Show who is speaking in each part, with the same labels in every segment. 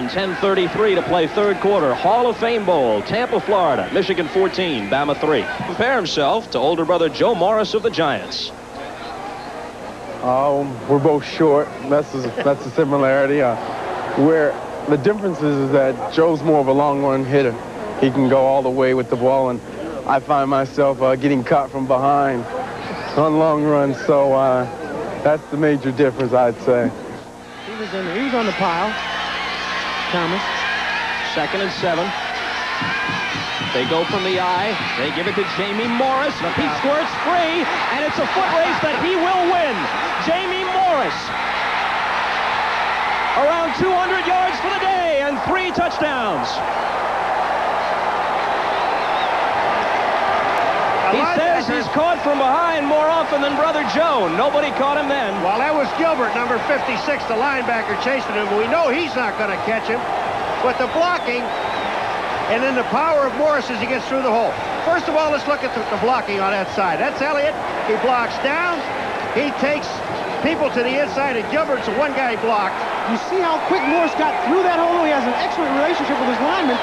Speaker 1: 10:33 to play third quarter. Hall of Fame Bowl, Tampa, Florida. Michigan 14, Bama 3. Compare himself to older brother Joe Morris of the Giants.
Speaker 2: We're both short. That's a similarity. Where the difference is that Joe's more of a long run hitter. He can go all the way with the ball, and I find myself getting caught from behind on long runs. So that's the major difference, I'd say.
Speaker 3: He was on the pile. Thomas.
Speaker 1: 2nd and 7. They go from the eye. They give it to Jamie Morris. He squirts free, and it's a foot race that he will win. Jamie Morris. Around 200 yards for the day and 3 touchdowns. He says he's caught from behind more often than Brother Joe. Nobody caught him then.
Speaker 4: Well, that was Gilbert, number 56, the linebacker, chasing him. We know he's not going to catch him. But the blocking and then the power of Morris as he gets through the hole. First of all, let's look at the blocking on that side. That's Elliot. He blocks down. He takes people to the inside, and Gilbert's the one guy blocked.
Speaker 3: You see how quick Morris got through that hole? He has an excellent relationship with his lineman.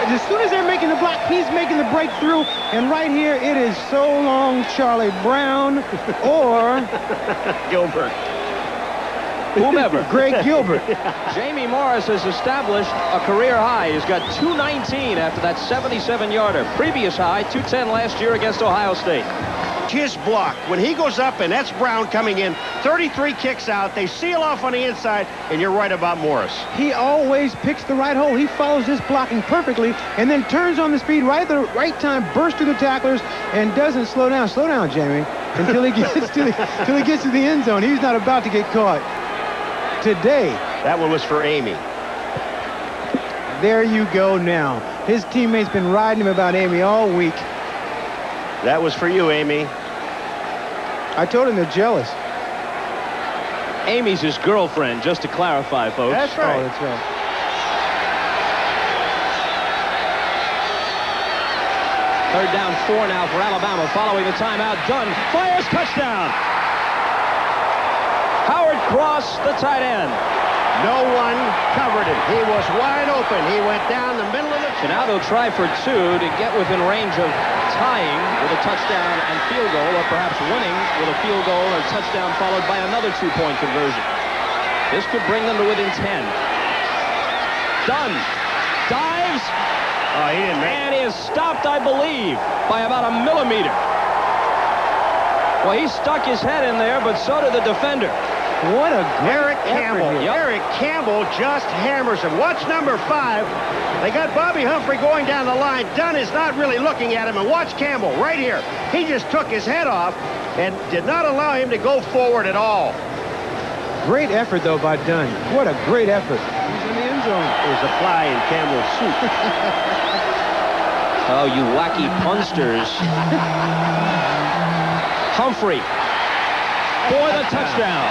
Speaker 3: As soon as they're making the block, he's making the breakthrough. And right here, it is so long, Charlie Brown or
Speaker 4: Gilbert.
Speaker 1: Whomever.
Speaker 3: Greg Gilbert.
Speaker 1: Jamie Morris has established a career high. He's got 219 after that 77-yarder. Previous high, 210 last year against Ohio State.
Speaker 4: His block, when he goes up, and that's Brown coming in, 33 kicks out, they seal off on the inside, and you're right about Morris.
Speaker 3: He always picks the right hole. He follows this blocking perfectly and then turns on the speed right at the right time, bursts through the tacklers, and doesn't slow down. Slow down, Jamie, until he gets to the end zone. He's not about to get caught today.
Speaker 4: That one was for Amy.
Speaker 3: There you go now. His teammates been riding him about Amy all week.
Speaker 4: That was for you, Amy.
Speaker 3: I told him they're jealous.
Speaker 1: Amy's his girlfriend, just to clarify, folks.
Speaker 4: That's right.
Speaker 3: Oh, that's right.
Speaker 1: Third down 4 now for Alabama following the timeout. Dunn fires, touchdown. Howard Cross, the tight end.
Speaker 4: No one covered him. He was wide open. He went down the middle of the...
Speaker 1: So now they'll try for 2 to get within range of tying with a touchdown and field goal, or perhaps winning with a field goal or touchdown followed by another 2-point conversion. This could bring them to within 10. Dunn dives.
Speaker 4: Oh, he didn't make it.
Speaker 1: And he is stopped, I believe, by about a millimeter. Well, he stuck his head in there, but so did the defender.
Speaker 3: What a great
Speaker 4: Eric Campbell.
Speaker 1: Yep.
Speaker 4: Eric Campbell just hammers him. Watch number 5. They got Bobby Humphrey going down the line. Dunn is not really looking at him. And watch Campbell right here. He just took his head off and did not allow him to go forward at all.
Speaker 3: Great effort, though, by Dunn. What a great effort. He's in the end zone.
Speaker 4: There's a fly in Campbell's suit.
Speaker 1: Oh, you wacky punsters. Humphrey for the touchdown.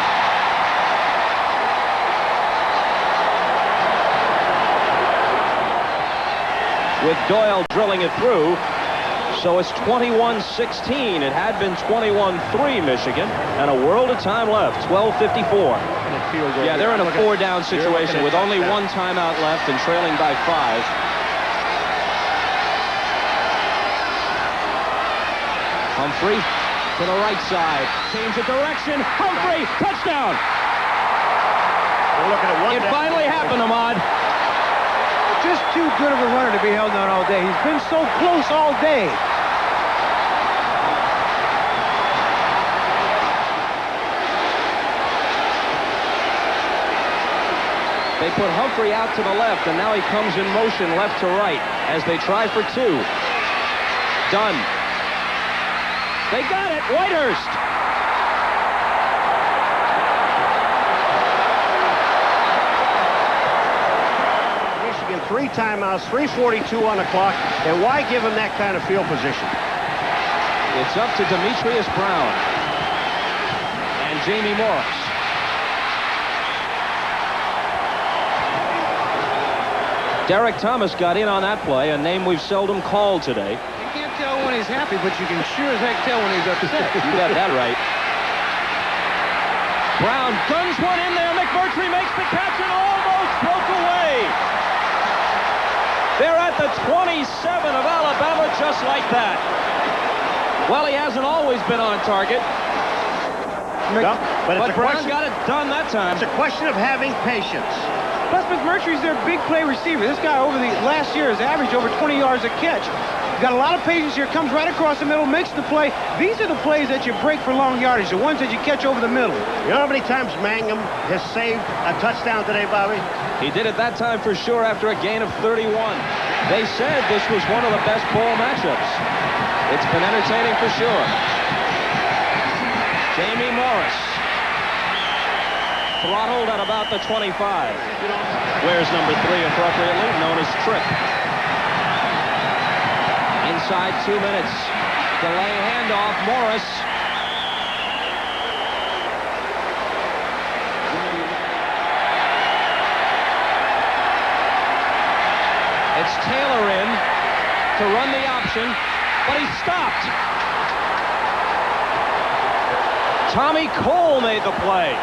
Speaker 1: With Doyle drilling it through. So it's 21-16. It had been 21-3 Michigan, and a world of time left. 12:54. Yeah, they're in a 4-down situation with only 1 timeout left and trailing by 5. Humphrey to the right side. Change of direction. Humphrey, touchdown.
Speaker 4: We're looking at one.
Speaker 1: It finally happened, Ahmad.
Speaker 3: Just too good of a runner to be held on all day. He's been so close all day.
Speaker 1: They put Humphrey out to the left, and now he comes in motion left to right as they try for 2. Dunn. They got it. Whitehurst.
Speaker 4: Michigan 3 timeouts, 3:42 on the clock, and why give him that kind of field position?
Speaker 1: It's up to Demetrius Brown and Jamie Morris. Derek Thomas got in on that play, a name we've seldom called today.
Speaker 3: You can't tell when he's happy, but you can sure as heck tell when he's upset.
Speaker 1: You got that right. Brown guns one in there. McMurtry makes the catch and almost broke away. at the 27 of Alabama just like that. Well, he hasn't always been on target.
Speaker 4: No, but
Speaker 1: Brown got it done that time.
Speaker 4: It's a question of having patience.
Speaker 3: Plus, McMurtry's their big play receiver. This guy over the last year has averaged over 20 yards a catch. Got a lot of patience here, comes right across the middle, makes the play. These are the plays that you break for long yardage, the ones that you catch over the middle.
Speaker 4: You know how many times Mangum has saved a touchdown today, Bobby?
Speaker 1: He did it that time for sure after a gain of 31. They said this was one of the best bowl matchups. It's been entertaining for sure. Jamie Morris. Throttled at about the 25. Wears number 3 appropriately, known as Trick. Inside 2 minutes. Delay handoff, Morris. It's Taylor in to run the option, but he's stopped. Tommy Cole made the play.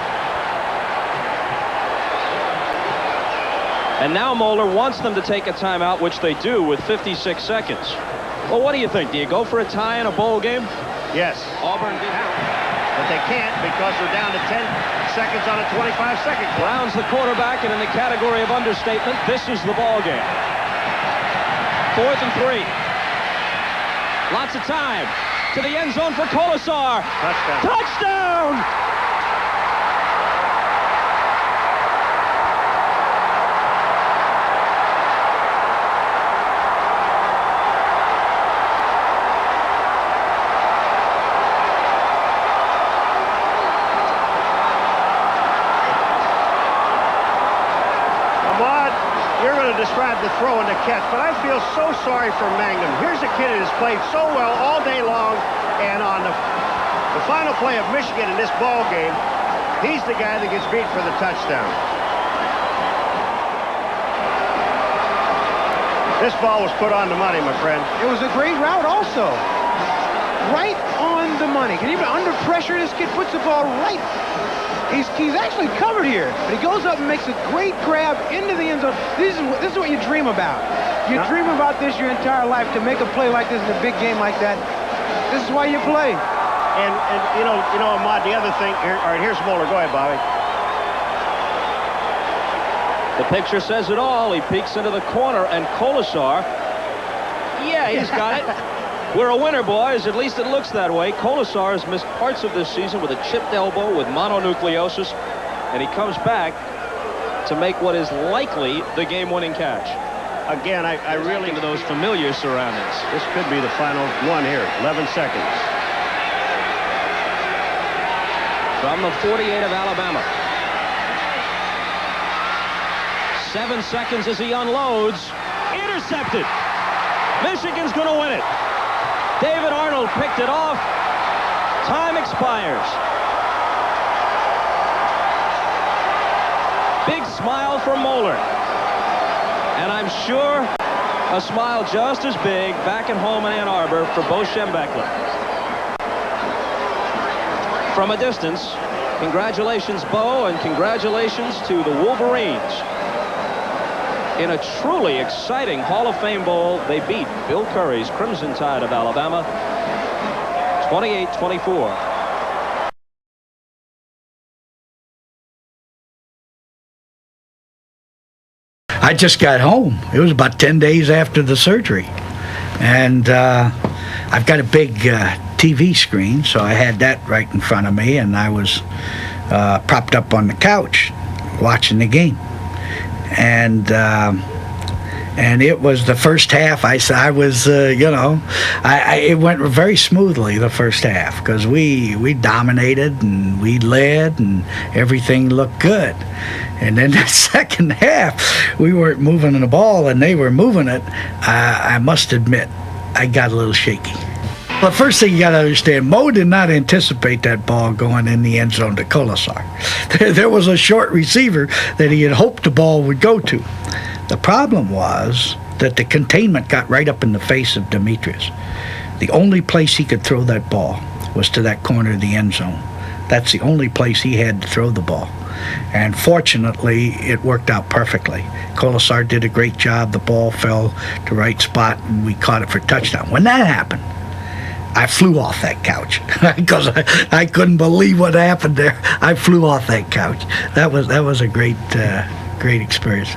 Speaker 1: And now Moeller wants them to take a timeout, which they do with 56 seconds. Well, what do you think? Do you go for a tie in a bowl game?
Speaker 4: Yes.
Speaker 1: Auburn did.
Speaker 4: But they can't because they're down to 10 seconds on a 25-second clock.
Speaker 1: Brown's the quarterback, and in the category of understatement, this is the ball game. 4th and 3. Lots of time. To the end zone for Kolesar.
Speaker 4: Touchdown.
Speaker 1: Touchdown!
Speaker 4: Describe the throw and the catch, but I feel so sorry for Mangum. Here's a kid that has played so well all day long, and on the final play of Michigan in this ball game, he's the guy that gets beat for the touchdown. This ball was put on the money, my friend.
Speaker 3: It was a great route also. Right on the money. Can you even under pressure, this kid puts the ball right. He's actually covered here, but he goes up and makes a great grab into the end zone. This is what you dream about. You dream about this your entire life, to make a play like this in a big game like that. This is why you play.
Speaker 4: And you know, Ahmad, the other thing here. All right, here's Moeller. Go ahead, Bobby.
Speaker 1: The picture says it all. He peeks into the corner, and Kolesar, yeah, he's got it. We're a winner, boys. At least it looks that way. Kolesar has missed parts of this season with a chipped elbow with mononucleosis, and he comes back to make what is likely the game-winning catch.
Speaker 4: Again, I really...
Speaker 1: into those familiar surroundings.
Speaker 4: This could be the final one here. 11 seconds.
Speaker 1: From the 48 of Alabama. 7 seconds as he unloads. Intercepted. Michigan's going to win it. David Arnold picked it off. Time expires. Big smile from Moeller. And I'm sure a smile just as big back at home in Ann Arbor for Bo Schembechler. From a distance, congratulations, Bo, and congratulations to the Wolverines. In a truly exciting Hall of Fame bowl, they beat Bill Curry's Crimson Tide of Alabama 28-24.
Speaker 5: I just got home. It was about 10 days after the surgery. And I've got a big TV screen, so I had that right in front of me, and I was propped up on the couch watching the game. And it was the first half. I was, it went very smoothly the first half, because we dominated and we led and everything looked good. And then the second half, we weren't moving the ball and they were moving it. I must admit, I got a little shaky. The first thing you got to understand, Mo did not anticipate that ball going in the end zone to Kolesar. There was a short receiver that he had hoped the ball would go to. The problem was that the containment got right up in the face of Demetrius. The only place he could throw that ball was to that corner of the end zone. That's the only place he had to throw the ball. And fortunately, it worked out perfectly. Kolesar did a great job. The ball fell to the right spot, and we caught it for a touchdown. When that happened, I flew off that couch because I couldn't believe what happened there. I flew off that couch. That was a great experience.